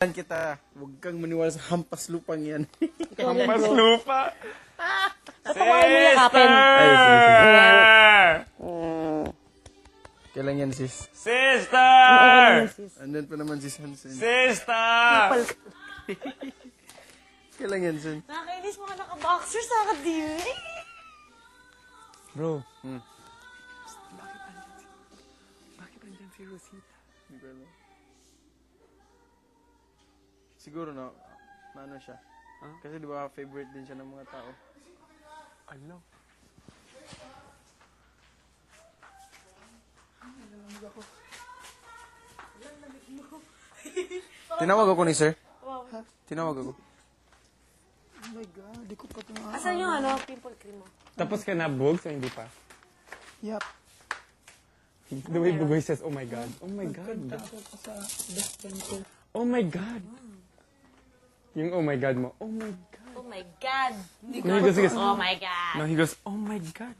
kita. Huwag kang maniwala sa hampas lupang yan. Hampas lupa. Natawain mo yakapin. Ay, sige, sige. Ayan. Kailan yan, sis? Sister! Andun pa naman sis Hansen. Sister! Kailan yan, Sen? Nakakainis mga naka-boxer sa kadiri. Bro, Bakit andyan si Rosita? Hindi ko alam. Siguro na, ano siya. Kasi di ba favorite din siya ng mga tao. ano? Tinawag ako ni sir. Tinawag ako. Asan yung pimple cream mo? Tapos ka na, Bugs, o hindi pa? Yup. The way Bugoy says, oh my God. Oh my God. Oh my God. Yung oh my God mo, oh my God. Oh my God. No, he goes, Oh my God. no, he goes, oh my God.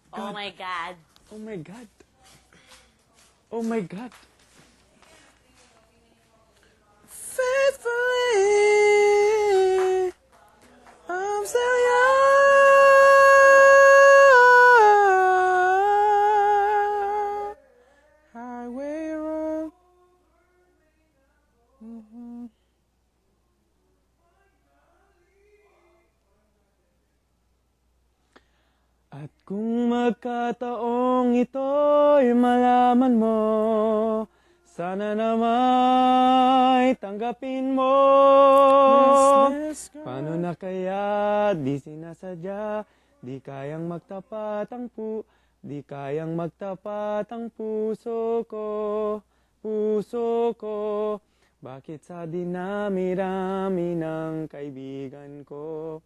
Oh my God. Oh my God. Oh my God. Faithfully, I'm still young. Highway road. At kung magkataong ito'y malaman mo, sana nama'y tanggapin mo. Paano na kaya di sinasadya, di kayang magtapat ang puso ko. Bakit sa dinami-rami ng kaibigan ko,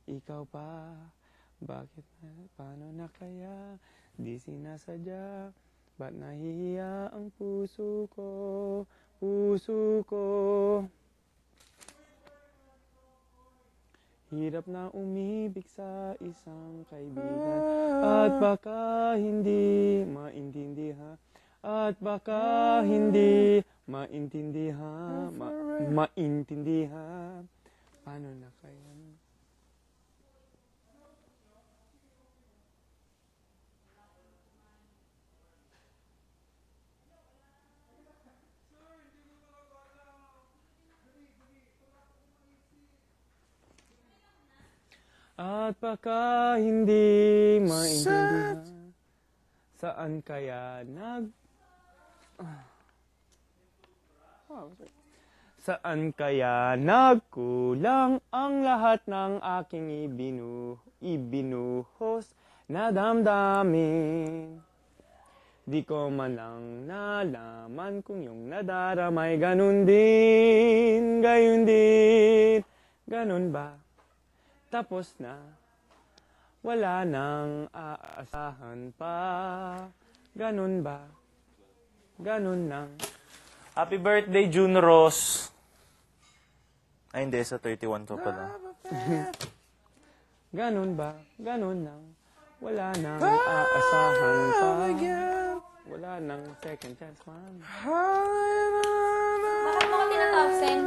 ikaw pa? Bakit paano na kaya di sinasadya? Ba't nahihiya ang puso ko? Hirap na umibig sa isang kaibigan at baka hindi maintindihan. Maintindihan. Paano na kaya? At baka hindi maintindihan. Saan kaya Saan kaya nagkulang ang lahat ng aking ibinuhos na damdamin? Di ko man lang nalaman kung yung nadaramay gayon din. Ganon ba? Tapos na, wala nang aasahan pa. Ganon ba? Ganon nang. Happy birthday, June Rose. Ay, hindi. Sa 31 to pala. Ganon ba? Ganon nang. Wala nang aasahan pa. Wala nang second chance, man. Bakit mo ko tinatawag, Sen?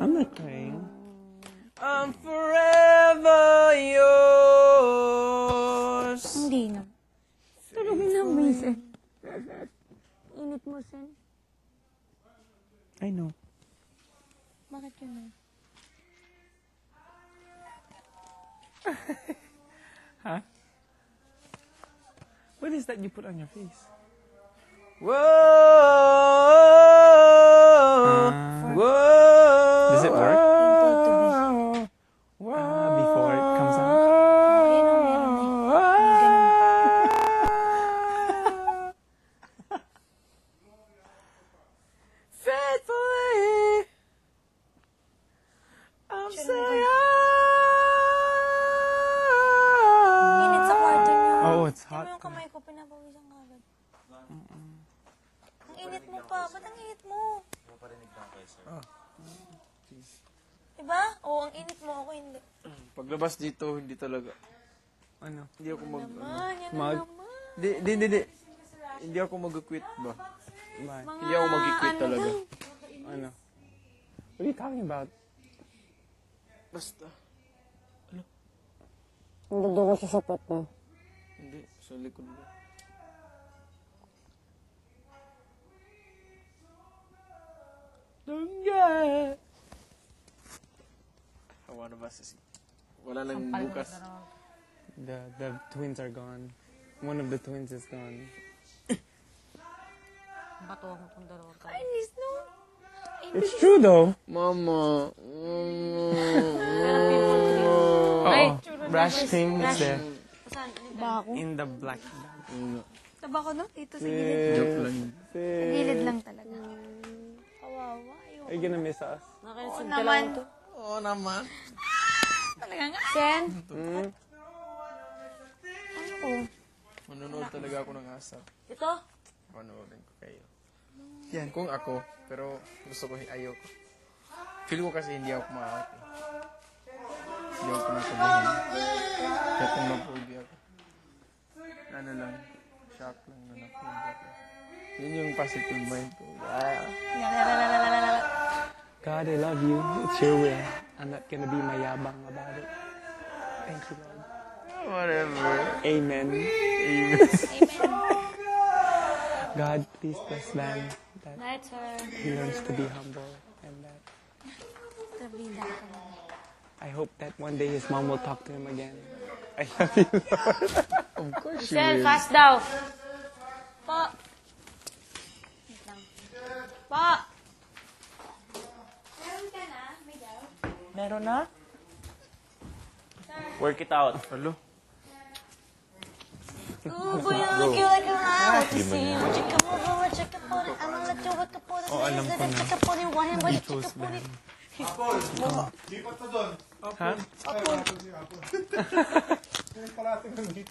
I'm not crying. I'm forever yours. Hindi na. Tulogin na mo, Sen. Init mo, Sen. I know. Bakit yun? Huh? What is that you put on your face? Whoa, Ah. whoa. Does it work? Before it comes out? Faithfully, I'm still young. Init sa kwarto niyo. Oh, it's Tingnan mo hot. yung kamay ko, pinapawisan ka agad. Ang init mo pa. Ba't ang init mo? Diba? Oo, ang init mo. Ako hindi. Paglabas dito, hindi talaga. Ano? Hindi ako mag... ano. Yan Mag? na naman. Di. Hindi ako mag-quit ba? Bye. Hindi ako mag-quit talaga. Ano? What are you talking about? Basta. Nagdudugo siya sa pot mo. Hindi, sa likod mo. Hawa na ba si... Wala lang bukas. The twins are gone. One of the twins is gone. Batuwa mo itong dalawa. Kainis, no? It's true though. Mama. Oo. Brush cream is there. Saan? Bako. In the black bag. Tabako na? Dito sa gilid. Joke lang. Sa gilid lang talaga. Kawawa. Are you gonna miss us? Nakalisig Oo ka naman. lang ito. Oo naman. Talaga nga. Sen? Ano ko? Manonood talaga ako ng asap. Ito? Panoodin ko kayo. Yan, kung ako. Pero gusto ko, ayoko. Feel ko kasi hindi ako kumakot eh. Hindi ako kumakabahan. Kaya kung mag-ubi ako. Ano lang, shock lang na na-feel ako. Yun yung positive mind ko. God, I love you. It's your will. I'm not gonna be mayabang about it. Thank you, Lord. Whatever. Amen. Amen. God, please bless Dan that Night, sir. he learns to be humble and that Trabida ka na. I hope that one day his mom will talk to him again. I love you, Lord. Of course you Sel, will. fast daw. Po. Wait lang. Po. Meron na? Work it out. Hello? Ooh, boy, I feel like I'm out. To see what you come over, check up on it. I'm gonna let you what to put it. Oh, alam ko na. Check up on it. One hand, but He check chose up on it. Ben. Lipat na doon. Ha? Yung parating ng dito.